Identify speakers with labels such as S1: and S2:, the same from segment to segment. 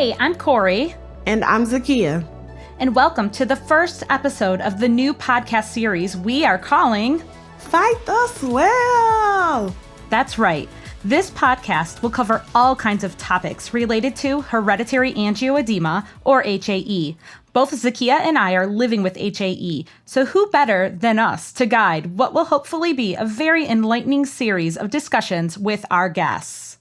S1: Hey, I'm Corey.
S2: And I'm Zakiya.
S1: And welcome to the first episode of the new podcast series we are calling
S2: Fight the Swell.
S1: That's right. This podcast will cover all kinds of topics related to hereditary angioedema, or HAE. Both Zakiya and I are living with HAE, so who better than us to guide what will hopefully be a very enlightening series of discussions with our guests.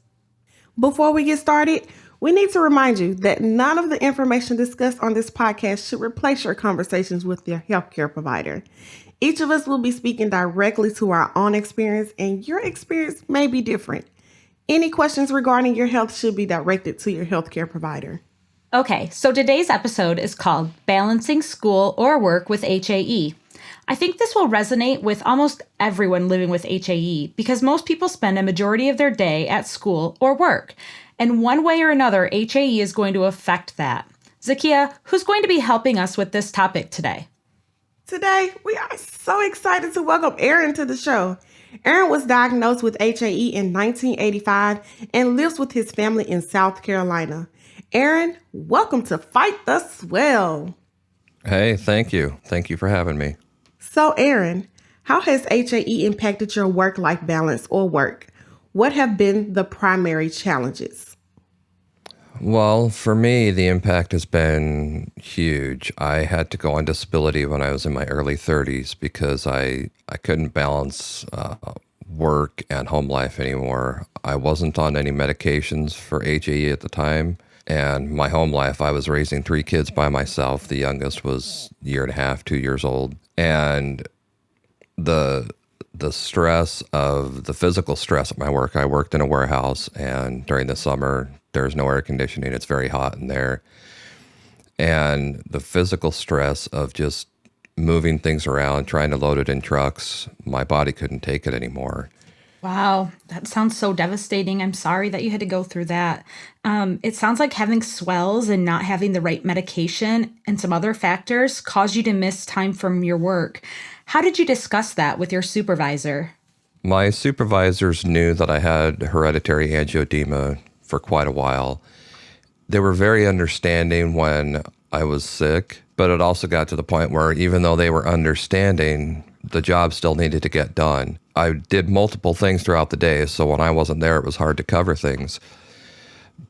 S2: Before we get started, we need to remind you that none of the information discussed on this podcast should replace your conversations with your healthcare provider. Each of us will be speaking directly to our own experience, and your experience may be different. Any questions regarding your health should be directed to your healthcare provider.
S1: Okay, so today's episode is called Balancing School or Work with HAE. I think this will resonate with almost everyone living with HAE because most people spend a majority of their day at school or work. And one way or another, HAE is going to affect that. Zakiya, who's going to be helping us with this topic today?
S2: Today, we are so excited to welcome Aaron to the show. Aaron was diagnosed with HAE in 1985 and lives with his family in South Carolina. Aaron, welcome to Fight the Swell.
S3: Hey, thank you. Thank you for having me.
S2: So, Aaron, how has HAE impacted your work-life balance or work? What have been the primary challenges?
S3: Well, for me, the impact has been huge. I had to go on disability when I was in my early 30s because I couldn't balance work and home life anymore. I wasn't on any medications for HAE at the time. And my home life, I was raising 3 kids by myself. The youngest was a year and a half, 2 years old. And the stress of the physical stress at my work, I worked in a warehouse, and during the summer, there's no air conditioning. It's very hot in there. And the physical stress of just moving things around, trying to load it in trucks, my body couldn't take it anymore.
S1: Wow, that sounds so devastating. I'm sorry that you had to go through that. It sounds like having swells and not having the right medication and some other factors caused you to miss time from your work. How did you discuss that with your supervisor?
S3: My supervisors knew that I had hereditary angioedema for quite a while. They were very understanding when I was sick, but it also got to the point where even though they were understanding, the job still needed to get done. I did multiple things throughout the day, so when I wasn't there, it was hard to cover things.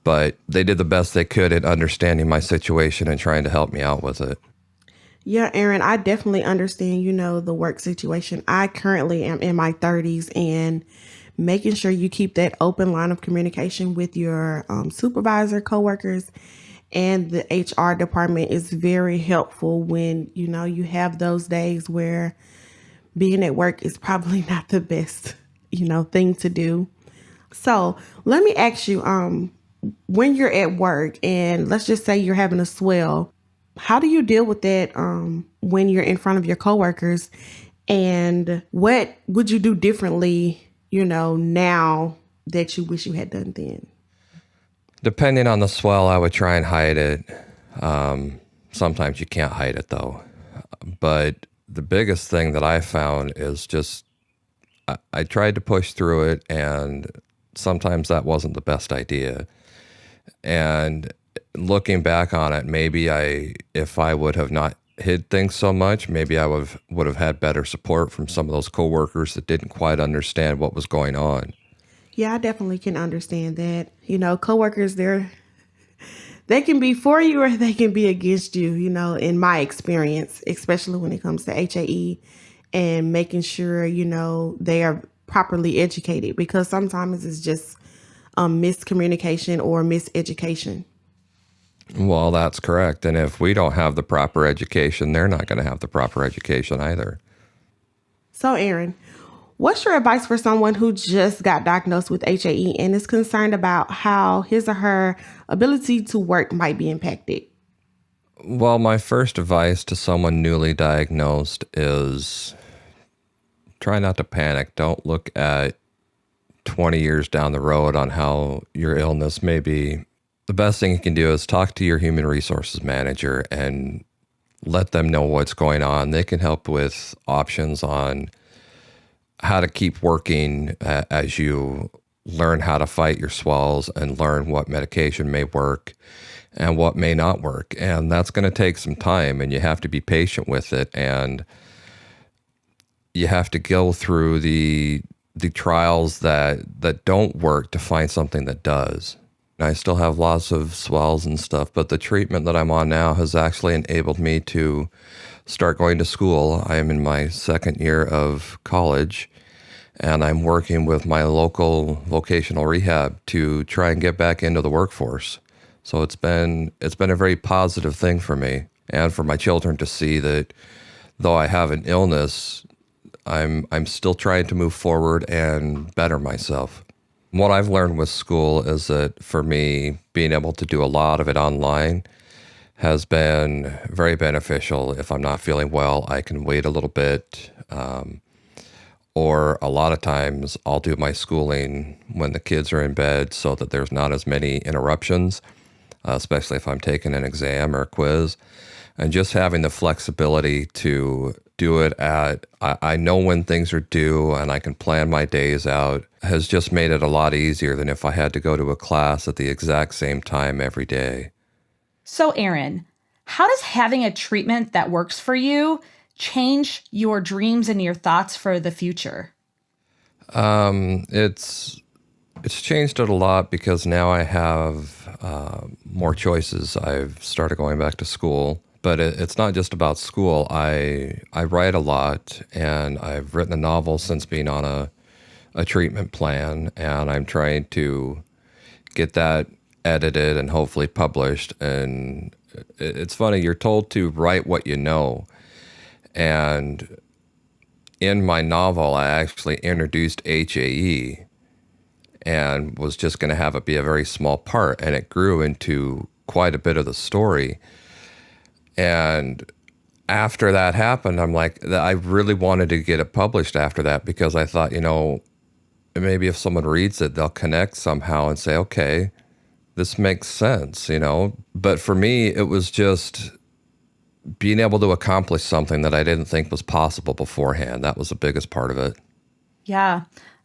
S3: But they did the best they could in understanding my situation and trying to help me out with it.
S2: Yeah, Aaron, I definitely understand, the work situation. I currently am in my 30s, and making sure you keep that open line of communication with your supervisor, coworkers, and the HR department is very helpful when, you have those days where being at work is probably not the best, thing to do. So let me ask you, when you're at work and let's just say you're having a swell, how do you deal with that when you're in front of your coworkers? And what would you do differently, now that you wish you had done then?
S3: Depending on the swell, I would try and hide it. Sometimes you can't hide it, though. But the biggest thing that I found is just I tried to push through it, and sometimes that wasn't the best idea. And looking back on it, maybe if I would have not hid things so much, maybe I would have had better support from some of those coworkers that didn't quite understand what was going on.
S2: Yeah, I definitely can understand that. Coworkers, they can be for you or they can be against you, in my experience, especially when it comes to HAE and making sure, they are properly educated, because sometimes it's just miscommunication or miseducation.
S3: Well, that's correct. And if we don't have the proper education, they're not going to have the proper education either.
S2: So, Aaron, what's your advice for someone who just got diagnosed with HAE and is concerned about how his or her ability to work might be impacted?
S3: Well, my first advice to someone newly diagnosed is try not to panic. Don't look at 20 years down the road on how your illness may be. The best thing you can do is talk to your human resources manager and let them know what's going on. They can help with options on how to keep working as you learn how to fight your swells and learn what medication may work and what may not work. And that's going to take some time, and you have to be patient with it. And you have to go through the trials that don't work to find something that does. I still have lots of swells and stuff, but the treatment that I'm on now has actually enabled me to start going to school. I am in my second year of college, and I'm working with my local vocational rehab to try and get back into the workforce. So it's been a very positive thing for me, and for my children to see that though I have an illness, I'm still trying to move forward and better myself. What I've learned with school is that for me, being able to do a lot of it online has been very beneficial. If I'm not feeling well, I can wait a little bit. Or a lot of times I'll do my schooling when the kids are in bed so that there's not as many interruptions, especially if I'm taking an exam or a quiz. And just having the flexibility to do it I know when things are due and I can plan my days out has just made it a lot easier than if I had to go to a class at the exact same time every day. So,
S1: Aaron, how does having a treatment that works for you change your dreams and your thoughts for the future?
S3: It's changed it a lot because now I have more choices. I've started going back to school. But it's not just about school. I write a lot, and I've written a novel since being on a treatment plan, and I'm trying to get that edited and hopefully published. And it's funny, you're told to write what you know. And in my novel, I actually introduced HAE and was just going to have it be a very small part, and it grew into quite a bit of the story. And after that happened, I'm like, I really wanted to get it published after that because I thought, maybe if someone reads it, they'll connect somehow and say, okay, this makes sense, But for me, it was just being able to accomplish something that I didn't think was possible beforehand. That was the biggest part of it.
S1: Yeah,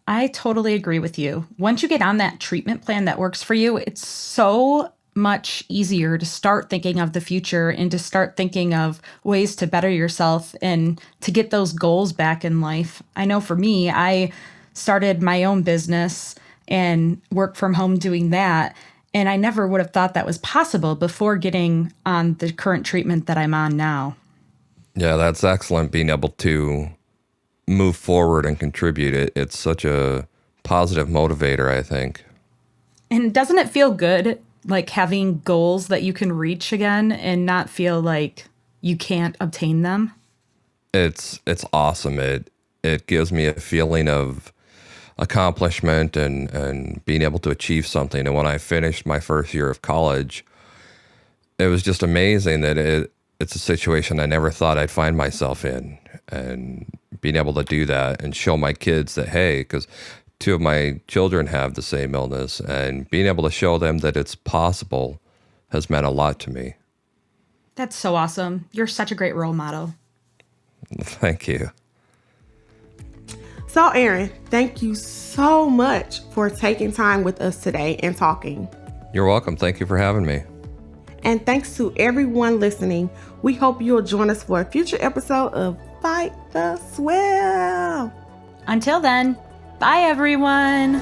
S1: I totally agree with you. Once you get on that treatment plan that works for you, it's so much easier to start thinking of the future and to start thinking of ways to better yourself and to get those goals back in life. I know for me, I started my own business and work from home doing that. And I never would have thought that was possible before getting on the current treatment that I'm on now.
S3: Yeah, that's excellent, being able to move forward and contribute. It's such a positive motivator, I think.
S1: And doesn't it feel good, like having goals that you can reach again and not feel like you can't obtain them?
S3: It's awesome. It gives me a feeling of accomplishment and being able to achieve something. And when I finished my first year of college, it was just amazing that it's a situation I never thought I'd find myself in. And being able to do that and show my kids that, hey, because 2 of my children have the same illness, and being able to show them that it's possible has meant a lot to me.
S1: That's so awesome. You're such a great role model.
S3: Thank you.
S2: So, Aaron, thank you so much for taking time with us today and talking.
S3: You're welcome. Thank you for having me.
S2: And thanks to everyone listening. We hope you'll join us for a future episode of Fight the Swell.
S1: Until then, bye everyone.